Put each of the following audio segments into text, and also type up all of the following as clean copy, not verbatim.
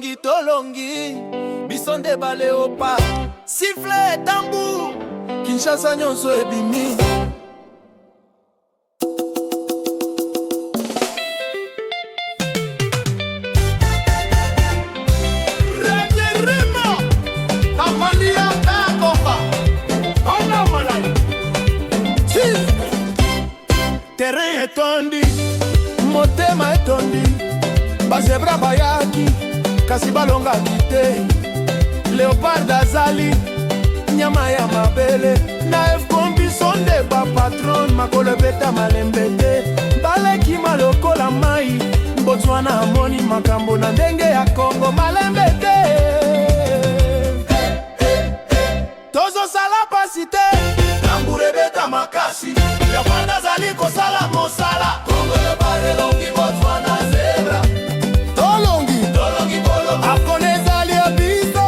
Tolongi, tolongi, bisonde baleopa. Sifflet, tambour, Kinshasa nyonso ebimi. Terrain etondi, motema etondi, bazebra bayaki, kasi balongaki te. Léopard azali, nyama ya mabele, na efkombi sonde ba patron, makolo beta malembe te. Baleki malokola mai, Botswana amoni makambo na ndenge ya Kongo malembe te. Tozo sala pasi te, tambure beta makasi, Léopard azali kosala mosala. Kongo Léopard elongi Botswana zebra. Tolongi, tolongi bolo, Afcone ezali abiso.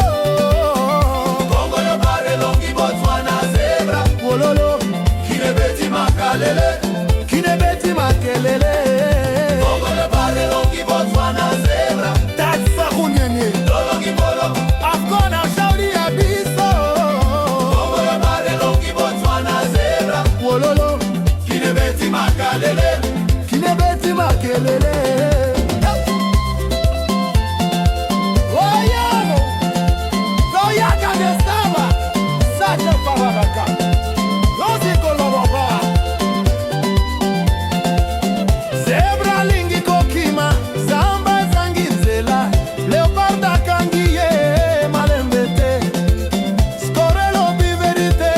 Kongo Léopard elongi Botswana zebra. Wololo, kinebeti makalele, kinebeti makelele. Kongo Léopard elongi Botswana zebra. Tatsa kunyenye, tolongi bolo, Afcone ashauri abiso. Kongo Léopard elongi Botswana zebra. Wololo, kinebeti makalele, kinebeti makelele. Oyano, Zoyaka Gestava, Sacha Favaraka, Rosiko Loroba. Zebra lingi kokima, Zamba zanginzela, Léopard akangiye malembete. Skorelo biverite,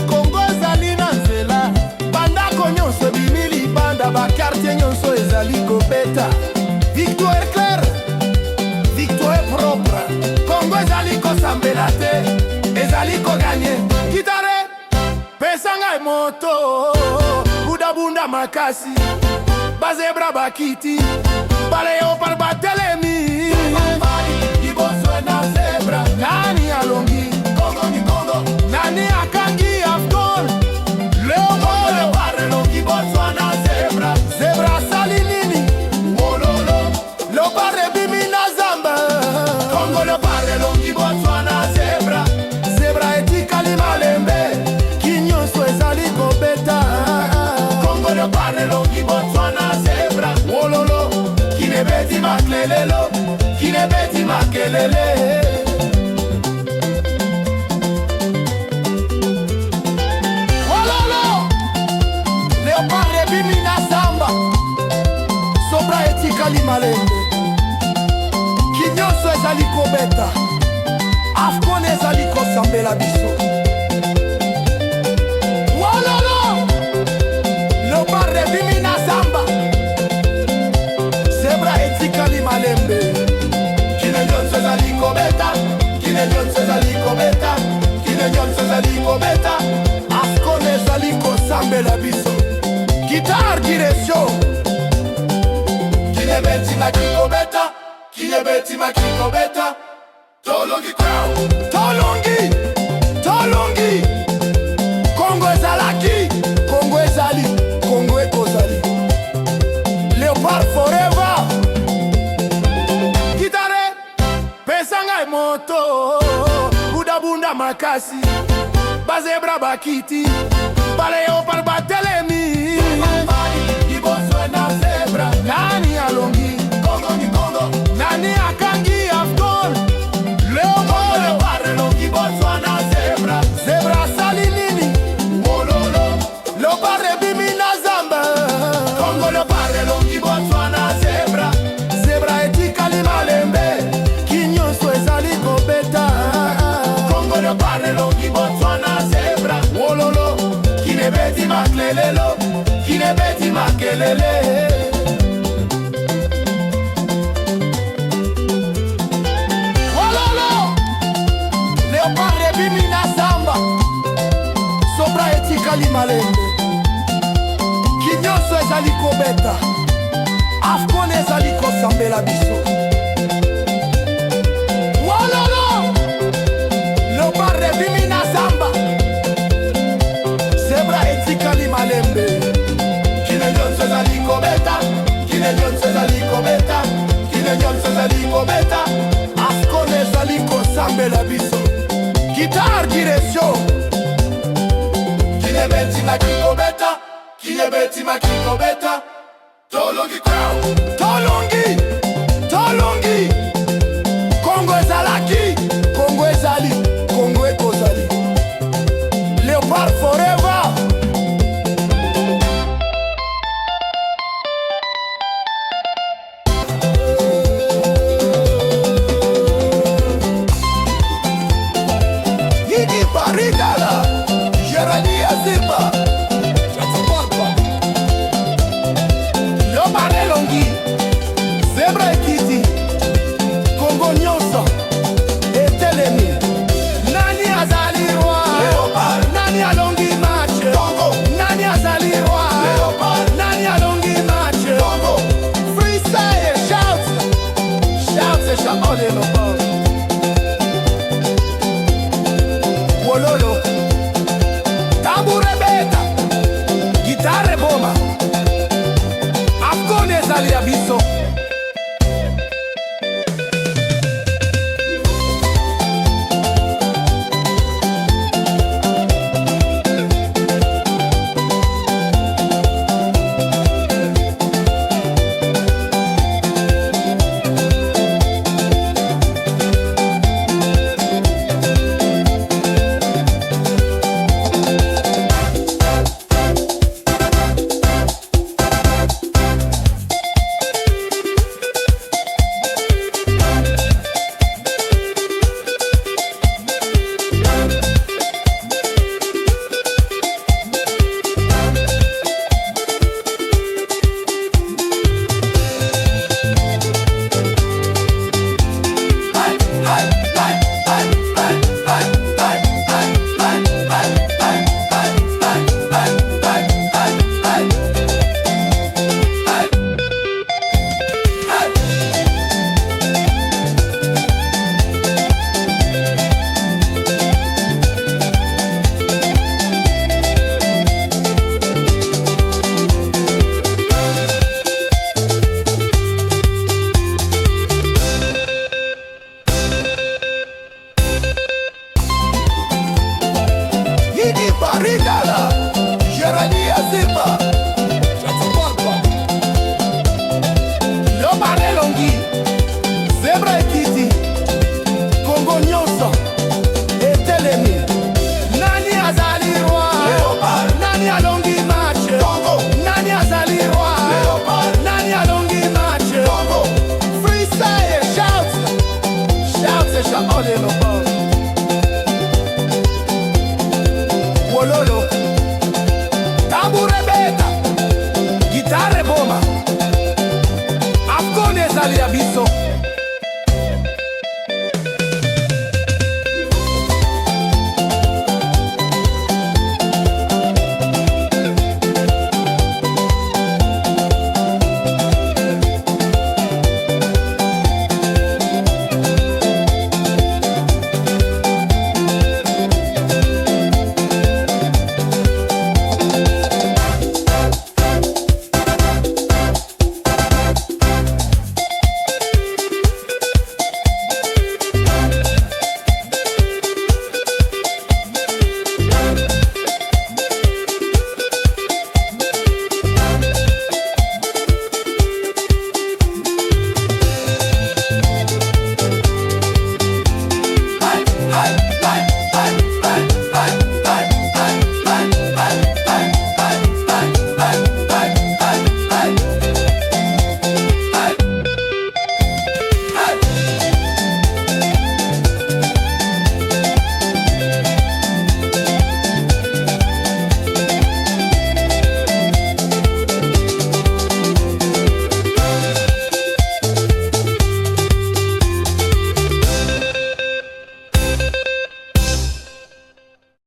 Kongo ezali na nzela. Bandako nyonso bimili banda ba quartier nyonso ezali kobeta. Victoire claire, victoire propre. Kongo ezali kosambela te, ezali koganye. Kitare, pesanga moto, budabunda makasi. Bazebra bakiti, Léopard batelemi. Botswana zebra, nani alongi? Kongo ni Kongo, nani akangi Afcone? Léopard elongi Botswana zebra. Zebra sali nini? Wololo, Léopard ebimi na zamba. Kongo Léopard elongi Botswana zebra. Zebra etikali malembe, kinyonso ezali kobeta. Kongo Léopard elongi Botswana zebra. Wololo, kinebeti makelelo, kinebeti makelele. Léopard ebimi na zamba, sobra etikali malembe, kinyonso ezali kobeta. Afcone ezali kosambela biso. Wololo, Léopard ebimi na zamba, zebra etikali malembe, kine nyonso ezali kobeta, kine nyonso ezali kobeta, kine nyonso ezali kobeta. Afcone ezali kosambela biso. Guitare direction, kinebeti makikobeta, kinebeti makikobeta. Tolongi crowd, tolongi, tolongi. Kongo ezalaki, Kongo ezali, Kongo ekozali. Léopard forever. Guitare, pesanga moto, budabunda makasi. Bazebra bakiti, Léopard batelemi. Botswana zebra, nani alongi? Kongo ni Kongo, nani akangi Afcone? Léopard elongi Botswana zebra. Zebra sali nini? Wololo, Léopard ebimi na zamba. Kongo Léopard elongi Botswana zebra. Zebra etikali malembe, kinyonso ezali kobeta. Kongo Léopard elongi Botswana zebra. Wololo, kinebeti makelelo, kinebeti makelele. Wololo, Léopard ebimi na zamba, sobra etikali malembe, kinyonso ezali kobeta. Afcone ezali kosambela biso. Wololo, Léopard ebimi na zamba, zebra etikali malembe, kine nyonso ezali kobeta, kine nyonso ezali kobeta, kine nyonso ezali kobeta. Kinyebeti makiko beta Tolongi kwao Tolongi Tolongi Kongo ezalaki Kongo ezali Kongo ekozali Léopard forever. Yidi Barigala Géranie Azimba Léopard elongi Zebra ekiti Kongo nyonso etelemi Nani azali roi Léopard Nani alongi match Kongo Nani azali roi Léopard Nani alongi match Kongo Freestyle shout Shout et shout all Léopard Wololo Tambour beta Guitare boma Afgone ezali abiso Barigala Géranie Azimba Léopard elongi Zebra ekiti Kongo nyonso etelemi Nani azali roi Léopard Nani alongi match Kongo Nani azali roi Léopard Nani alongi match Kongo Freestyle shout Shout et shout all Léopard Wololo Tambour beta Guitare boma Afgone ezali abiso